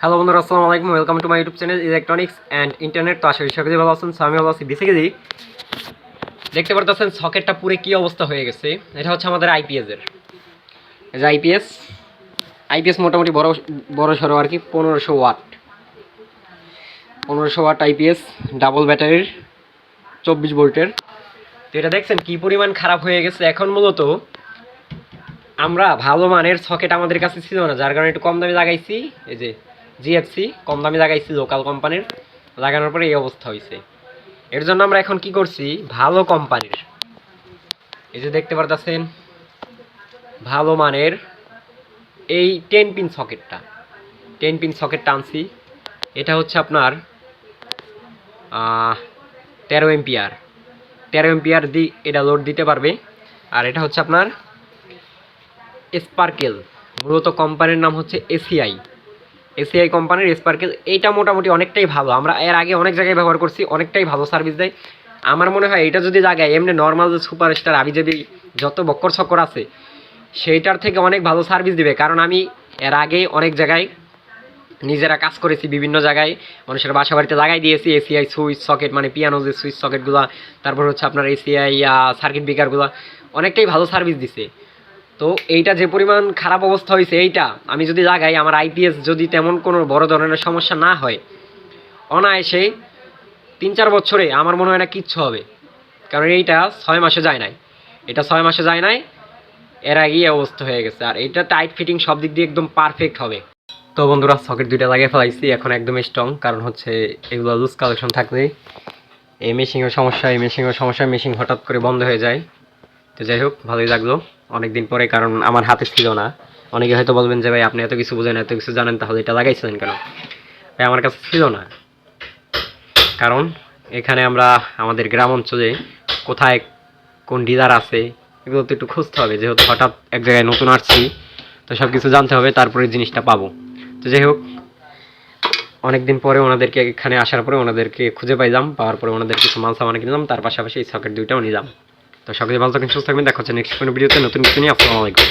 Hello বন্ধুরা, আসসালামু আলাইকুম। Welcome to my YouTube channel electronics and internet. তো আশা করি সকলে ভালো আছেন। আমি ভালো আছি। বেসিক্যালি দেখতে পারতেছেন সকেটটা পুরো কী অবস্থা হয়ে গেছে। এটা হচ্ছে আমাদের আইপিএসের, এই যে আইপিএস মোটামুটি বড় সড়ো আর কি, 1500 ওয়াট আইপিএস, ডাবল ব্যাটারির, 24 ভোল্টের। তো এটা দেখছেন কী পরিমাণ খারাপ হয়ে গেছে। এখন মূলত আমরা ভালো মানের সকেট আমাদের কাছে ছিল না, যার কারণে একটু কম দামে লাগাইছি। এই যে জিএফসি কম দামে লাগাইছি লোকাল কোম্পানির, লাগানোর পরে এই অবস্থা হয়েছে। এর জন্য আমরা এখন কি করছি, ভালো কোম্পানির, এই যে দেখতে পারতেছেন ভালো মানের এই 10 পিন সকেটটা আনছি। এটা হচ্ছে আপনার 13 এম্পিয়ার এটা লোড দিতে পারবে। আর এটা হচ্ছে আপনার স্পার্কেল, মূলত কোম্পানির নাম হচ্ছে এসিআই কোম্পানির স্পার্কেল। এইটা মোটামুটি অনেকটাই ভালো, আমরা এর আগে অনেক জায়গায় ব্যবহার করছি, অনেকটাই ভালো সার্ভিস দেয়। আমার মনে হয় এটা যদি লাগায় এমনি নর্মাল যে সুপারস্টার আবিজাবি যত বক্কর ছক্কর আছে সেইটার থেকে অনেক ভালো সার্ভিস দিবে। কারণ আমি এর আগে অনেক জায়গায় নিজেরা কাজ করেছি, বিভিন্ন জায়গায় মানুষের বাসা বাড়িতে লাগাই দিয়েছি এসিআই সুইচ সকেট, মানে পিয়ানো যে সুইচ সকেটগুলো, তারপর হচ্ছে আপনার এসিআই সার্কিট ব্রেকারগুলো, অনেকটাই ভালো সার্ভিস দিছে। তো এইটা যে পরিমাণ খারাপ অবস্থা হয়েছে, এইটা আমি যদি লাগাই, আমার আইপিএস যদি তেমন কোনো বড় ধরনের সমস্যা না হয়, অনায়াসে 3-4 বছরে আমার মনে হয় না কিচ্ছু হবে। কারণ এইটা 6 মাসে যায় নাই, এর আগেই অবস্থা হয়ে গেছে। আর এইটা টাইট ফিটিং সব দিক দিয়ে একদম পারফেক্ট হবে। তো বন্ধুরা, সকেট দুইটা লাগিয়ে ফেলাইছি, এখন একদম স্ট্রং। কারণ হচ্ছে এগুলো লুজ কালেকশন থাকলে এই মেশিনের সমস্যা, মেশিন হঠাৎ করে বন্ধ হয়ে যায়। তো যাই হোক, ভালোই লাগলো অনেক দিন পরে, কারণ আমার হাতে ছিল না। অনেকে হয়তো বলবেন যে ভাই আপনি এত কিছু বোঝেন, এত কিছু জানেন, তাহলে এটা লাগাইছিলেন কেন? ভাই আমার কাছে ছিল না, কারণ এখানে আমরা আমাদের গ্রাম অঞ্চলে কোথায় কোন ডিলার আছে এগুলো তো একটু খুঁজতে হবে, যেহেতু হঠাৎ এক জায়গায় নতুন আসছি, তো সব কিছু জানতে হবে, তারপরে জিনিসটা পাবো। তো যাই হোক, অনেকদিন পরে ওনাদেরকে এখানে আসার পরে ওনাদেরকে খুঁজে পাইলাম, পাওয়ার পরে ওনাদের কিছু মাল সামান কিনলাম, তার পাশাপাশি এই সকেট দুইটাও নিলাম। তো সকলে ভালো থাকেন, সুস্থ থাকবেন। দেখা হচ্ছে নেক্সট কোনো ভিডিওতে নতুন কিছু নিয়ে। আসসালামু আলাইকুম।